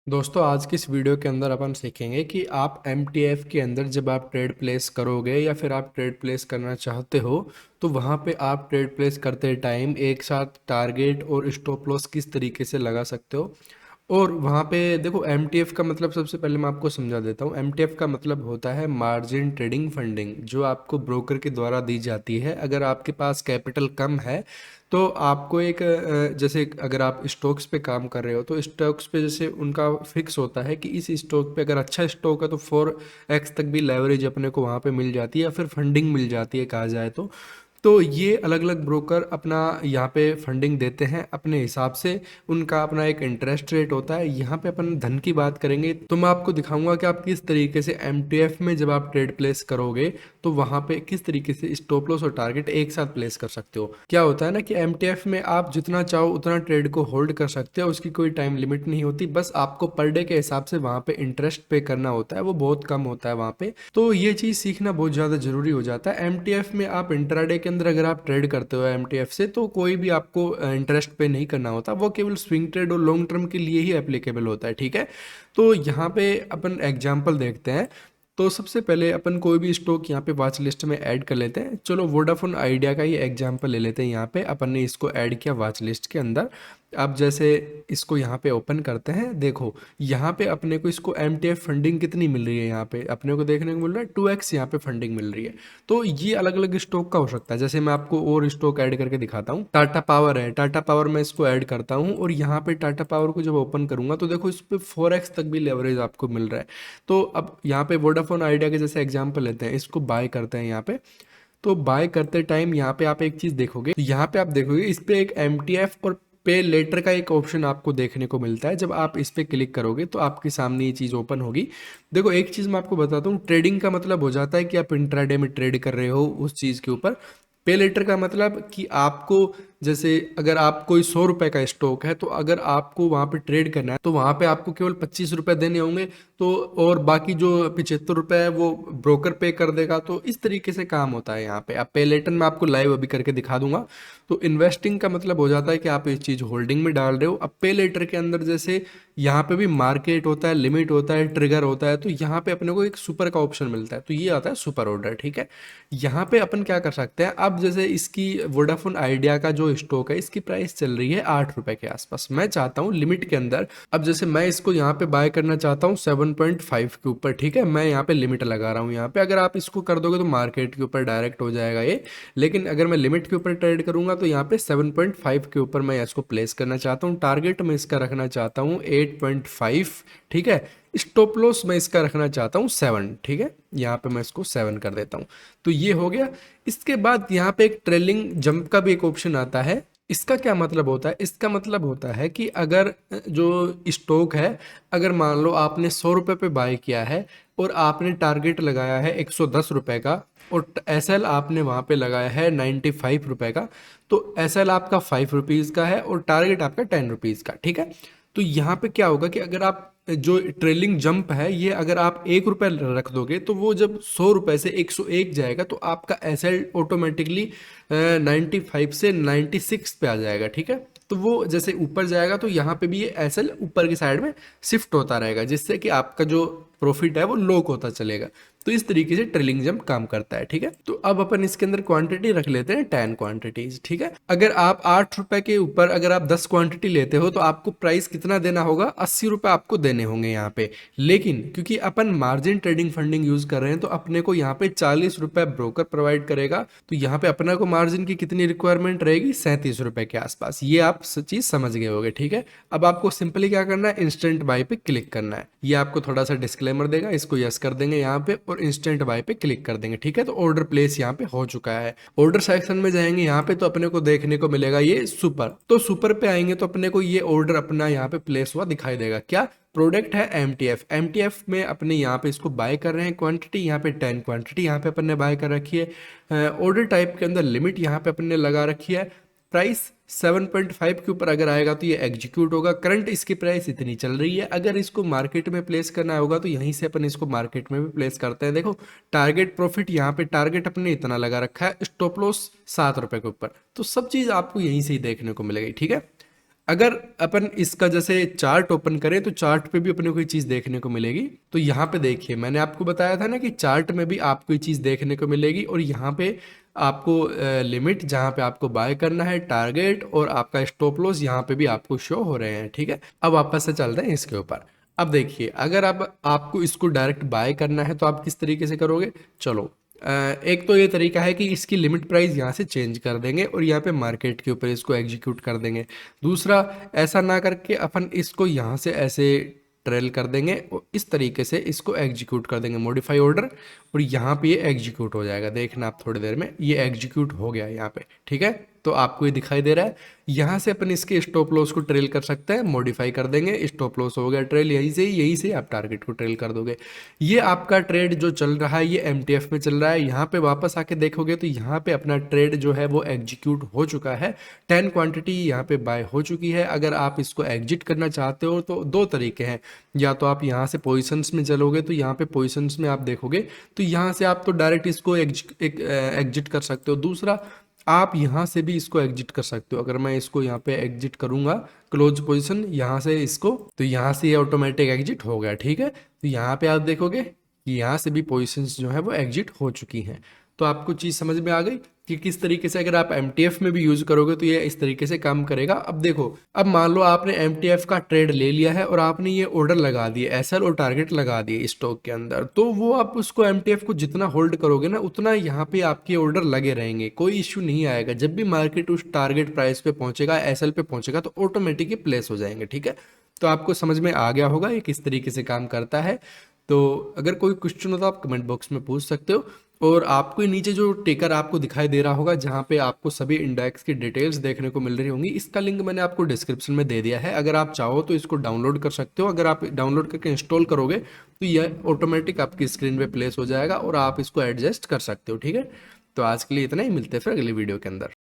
दोस्तों आज की इस वीडियो के अंदर अपन सीखेंगे कि आप MTF के अंदर जब आप ट्रेड प्लेस करोगे या फिर आप ट्रेड प्लेस करना चाहते हो तो वहाँ पे आप ट्रेड प्लेस करते टाइम एक साथ टारगेट और स्टॉप लॉस किस तरीके से लगा सकते हो। और वहाँ पे देखो MTF का मतलब सबसे पहले मैं आपको समझा देता हूँ। MTF का मतलब होता है मार्जिन ट्रेडिंग फंडिंग, जो आपको ब्रोकर के द्वारा दी जाती है। अगर आपके पास कैपिटल कम है तो आपको एक जैसे अगर आप स्टॉक्स पे काम कर रहे हो तो स्टॉक्स पे जैसे उनका फिक्स होता है कि इस स्टॉक पे अगर अच्छा स्टॉक है तो 4x तक भी लेवरेज अपने को वहाँ पे मिल जाती है या फिर फंडिंग मिल जाती है कहा जाए तो ये अलग अलग ब्रोकर अपना यहाँ पे फंडिंग देते हैं अपने हिसाब से। उनका अपना एक इंटरेस्ट रेट होता है। यहाँ पे अपन धन की बात करेंगे तो मैं आपको दिखाऊंगा कि आप किस तरीके से MTF में जब आप ट्रेड प्लेस करोगे तो वहाँ पे किस तरीके से स्टॉप लॉस और टारगेट एक साथ प्लेस कर सकते हो। क्या होता है ना कि MTF में आप जितना चाहो उतना ट्रेड को होल्ड कर सकते हो, उसकी कोई टाइम लिमिट नहीं होती। बस आपको पर डे के हिसाब से वहाँ पे इंटरेस्ट पे करना होता है, वो बहुत कम होता है वहाँ पे। तो ये चीज़ सीखना बहुत ज़्यादा जरूरी हो जाता है। MTF में आप इंट्राडे के अंदर अगर आप ट्रेड करते हो MTF से तो कोई भी आपको इंटरेस्ट पे नहीं करना होता, वो केवल स्विंग ट्रेड और लॉन्ग टर्म के लिए ही एप्लीकेबल होता है। ठीक है, तो यहाँ पे अपन एग्जाम्पल देखते हैं। तो सबसे पहले अपन कोई भी स्टॉक यहाँ पे वॉच लिस्ट में ऐड कर लेते हैं। चलो वोडाफोन आइडिया का ही एग्जांपल ले लेते हैं। यहाँ पे अपन ने इसको ऐड किया वॉच लिस्ट के अंदर। अब जैसे इसको यहाँ पे ओपन करते हैं, देखो यहाँ पे अपने को इसको MTF फंडिंग कितनी मिल रही है। यहाँ पे अपने को देखने को मिल रहा है 2x यहाँ पे फंडिंग मिल रही है। तो ये अलग अलग स्टॉक का हो सकता है। जैसे मैं आपको और स्टॉक ऐड करके दिखाता हूँ। टाटा पावर है, टाटा पावर मैं इसको ऐड करता हूँ और यहाँ पे टाटा पावर को जब ओपन करूंगा तो देखो इस पे 4x तक भी लेवरेज आपको मिल रहा है। तो अब यहाँ पे वोडाफोन आइडिया के जैसे एग्जाम्पल लेते हैं, इसको बाय करते हैं यहाँ पे। तो बाय करते टाइम यहाँ पे आप एक चीज देखोगे, तो यहाँ पे आप देखोगे इस पे एक MTF और पे लेटर का एक ऑप्शन आपको देखने को मिलता है। जब आप इस पे क्लिक करोगे तो आपके सामने ये चीज ओपन होगी। देखो एक चीज मैं आपको बताता हूँ, ट्रेडिंग का मतलब हो जाता है कि आप इंट्राडे में ट्रेड कर रहे हो उस चीज के ऊपर। पे लेटर का मतलब कि आपको जैसे अगर आप कोई 100 रुपए का स्टॉक है तो अगर आपको वहां पे ट्रेड करना है तो वहां पे आपको केवल 25 रुपए देने होंगे। तो और बाकी जो 75 रुपए है वो ब्रोकर पे कर देगा। तो इस तरीके से काम होता है यहाँ पे। अब पे लेटर में आपको लाइव अभी करके दिखा दूंगा। तो इन्वेस्टिंग का मतलब हो जाता है कि आप ये चीज होल्डिंग में डाल रहे हो। अब पे लेटर के अंदर जैसे यहाँ पे भी मार्केट होता है, लिमिट होता है, ट्रिगर होता है। तो यहाँ पे अपने को एक सुपर का ऑप्शन मिलता है, तो ये आता है सुपर ऑर्डर। ठीक है, यहाँ पे अपन क्या कर सकते हैं, अब जैसे इसकी वोडाफोन आइडिया का जो स्टॉक है इसकी प्राइस चल रही है 8 रुपए के आसपास। मैं चाहता हूँ लिमिट के अंदर, अब जैसे मैं इसको यहाँ पे बाय करना चाहता हूँ 7.5 के ऊपर। ठीक है, मैं यहाँ पे लिमिट लगा रहा हूँ। यहाँ पे अगर आप इसको कर दोगे तो मार्केट के ऊपर डायरेक्ट हो जाएगा ये। लेकिन अगर मैं लिमिट के ऊपर ट्रेड करूंगा तो यहाँ पे 7.5 के ऊपर मैं इसको प्लेस करना चाहता हूँ। टारगेट मैं इसका रखना चाहता हूँ 8.5। ठीक है, स्टॉप लॉस मैं इसका रखना चाहता हूँ 7। ठीक है, यहाँ पे मैं इसको 7 कर देता हूँ। तो ये हो गया। इसके बाद यहाँ पे एक ट्रेलिंग जंप का भी एक ऑप्शन आता है। इसका क्या मतलब होता है, इसका मतलब होता है कि अगर जो स्टॉक है, अगर मान लो आपने 100 रुपए पे बाय किया है और आपने टारगेट लगाया है 110 रुपए का और SL आपने वहां पे लगाया है 95 रुपए का। तो SL आपका 5 रुपीज का है और टारगेट आपका 10 रुपीज का। ठीक है, तो यहाँ पे क्या होगा कि अगर आप जो ट्रेलिंग जंप है ये अगर आप 1 रुपए रख दोगे तो वो जब 100 रुपए से 101 जाएगा तो आपका SL ऑटोमेटिकली 95 से 96 पे आ जाएगा। ठीक है, तो वो जैसे ऊपर जाएगा तो यहाँ पे भी ये SL ऊपर की साइड में शिफ्ट होता रहेगा, जिससे कि आपका जो प्रॉफिट है वो लॉक होता चलेगा। तो इस तरीके से ट्रेलिंग जंप काम करता है। ठीक है, तो अब अपन इसके अंदर क्वांटिटी रख लेते हैं 10 क्वांटिटीज। ठीक है, अगर आप 8 रुपए के ऊपर अगर आप 10 क्वांटिटी लेते हो तो आपको प्राइस कितना देना होगा, 80 रुपए आपको देने होंगे यहाँ पे। लेकिन क्योंकि अपन मार्जिन ट्रेडिंग फंडिंग यूज कर रहे हैं तो अपने को यहाँ पे 40 रुपए ब्रोकर प्रोवाइड करेगा। तो यहाँ पे अपना को मार्जिन की कितनी रिक्वायरमेंट रहेगी, 37 रुपए के आसपास। ये आप चीज समझ गए होगे। ठीक है, अब आपको सिंपली क्या करना है, इंस्टेंट बाय पे क्लिक करना है। ये आपको थोड़ा सा डिस्क्लेमर देगा, इसको यस कर देंगे यहाँ पे और इंस्टेंट बाय पे क्लिक कर देंगे। ठीक है, तो ऑर्डर प्लेस यहाँ पे हो चुका है। ऑर्डर सेक्शन में जाएंगे यहाँ पे तो अपने को देखने को मिलेगा ये सुपर। तो सुपर पे आएंगे तो अपने को ये ऑर्डर अपना यहाँ पे प्लेस हुआ दिखाई देगा। क्या प्रोडक्ट है, MTF में अपने यहाँ पे इसको बाय कर रहे हैं। क्वांटिटी यहाँ पे 10 क्वांटिटी यहाँ पे अपन ने बाय कर रखी है। ऑर्डर टाइप के अंदर लिमिट यहाँ पे अपन ने लगा रखी है। प्राइस 7.5 के ऊपर अगर आएगा तो ये एग्जीक्यूट होगा। करंट इसकी प्राइस इतनी चल रही है। अगर इसको मार्केट में प्लेस करना होगा तो यहीं से अपन इसको मार्केट में भी प्लेस करते हैं। देखो टारगेट प्रॉफिट यहाँ पे टारगेट अपने इतना लगा रखा है, स्टॉप लॉस 7 रुपए के ऊपर। तो सब चीज आपको यहीं से ही देखने को मिलेगी। ठीक है, अगर अपन इसका जैसे चार्ट ओपन करें तो चार्ट पे भी अपने को कोई चीज़ देखने को मिलेगी। तो यहाँ पे देखिए, मैंने आपको बताया था ना कि चार्ट में भी आपको ये चीज़ देखने को मिलेगी, और यहाँ पे आपको लिमिट जहाँ पे आपको बाय करना है, टारगेट और आपका स्टॉप लॉस यहाँ पे भी आपको शो हो रहे हैं। ठीक है, अब वापस से चलते हैं इसके ऊपर। अब देखिए, अगर अब आपको इसको डायरेक्ट बाय करना है तो आप किस तरीके से करोगे। चलो, एक तो ये तरीका है कि इसकी लिमिट प्राइस यहाँ से चेंज कर देंगे और यहाँ पे मार्केट के ऊपर इसको एग्जीक्यूट कर देंगे। दूसरा, ऐसा ना करके अपन इसको यहाँ से ऐसे ट्रेल कर देंगे और इस तरीके से इसको एग्जीक्यूट कर देंगे, मॉडिफाई ऑर्डर, और यहाँ पे ये एग्जीक्यूट हो जाएगा। देखना आप थोड़ी देर में ये एग्जीक्यूट हो गया यहाँ पे। ठीक है, तो आपको ये दिखाई दे रहा है। यहाँ से अपन इसके स्टॉप लॉस को ट्रेल कर सकते हैं, मॉडिफाई कर देंगे, स्टॉप लॉस हो गया ट्रेल, यहीं से आप टारगेट को ट्रेल कर दोगे। ये आपका ट्रेड जो चल रहा है ये एमटीएफ में चल रहा है। यहाँ पे वापस आके देखोगे तो यहाँ पे अपना ट्रेड जो है वो एग्जीक्यूट हो चुका है, 10 क्वांटिटी यहाँ पे बाय हो चुकी है। अगर आप इसको एग्जिट करना चाहते हो तो दो तरीके हैं, या तो आप यहाँ से पोजिशंस में चलोगे तो यहाँ पे पोजिशंस में आप देखोगे तो यहाँ से आप तो डायरेक्ट इसको एग्जिट कर सकते हो। दूसरा, आप यहाँ से भी इसको एग्जिट कर सकते हो। अगर मैं इसको यहाँ पे एग्जिट करूँगा, क्लोज पोजीशन यहाँ से इसको, तो यहाँ से ये ऑटोमेटिक एग्जिट हो गया। ठीक है, तो यहाँ पे आप देखोगे कि यहाँ से भी पोजीशंस जो है वो एग्जिट हो चुकी हैं। तो आपको चीज़ समझ में आ गई कि किस तरीके से अगर आप एमटीएफ में भी यूज़ करोगे तो ये इस तरीके से काम करेगा। अब देखो, अब मान लो आपने एमटीएफ का ट्रेड ले लिया है और आपने ये ऑर्डर लगा दिए, एसएल और टारगेट लगा दिए स्टॉक के अंदर, तो वो आप उसको एमटीएफ को जितना होल्ड करोगे ना उतना यहाँ पे आपके ऑर्डर लगे रहेंगे, कोई इश्यू नहीं आएगा। जब भी मार्केट उस टारगेट प्राइस पे पहुंचेगा, एसएल पे पहुंचेगा, तो ऑटोमेटिक प्लेस हो जाएंगे। ठीक है, तो आपको समझ में आ गया होगा ये किस तरीके से काम करता है। तो अगर कोई क्वेश्चन हो तो आप कमेंट बॉक्स में पूछ सकते हो। और आपको ये नीचे जो टिकर आपको दिखाई दे रहा होगा जहाँ पे आपको सभी इंडेक्स की डिटेल्स देखने को मिल रही होंगी, इसका लिंक मैंने आपको डिस्क्रिप्शन में दे दिया है। अगर आप चाहो तो इसको डाउनलोड कर सकते हो। अगर आप डाउनलोड करके इंस्टॉल करोगे तो यह ऑटोमेटिक आपकी स्क्रीन पे प्लेस हो जाएगा और आप इसको एडजस्ट कर सकते हो। ठीक है, तो आज के लिए इतना ही, मिलते हैं फिर अगली वीडियो के अंदर।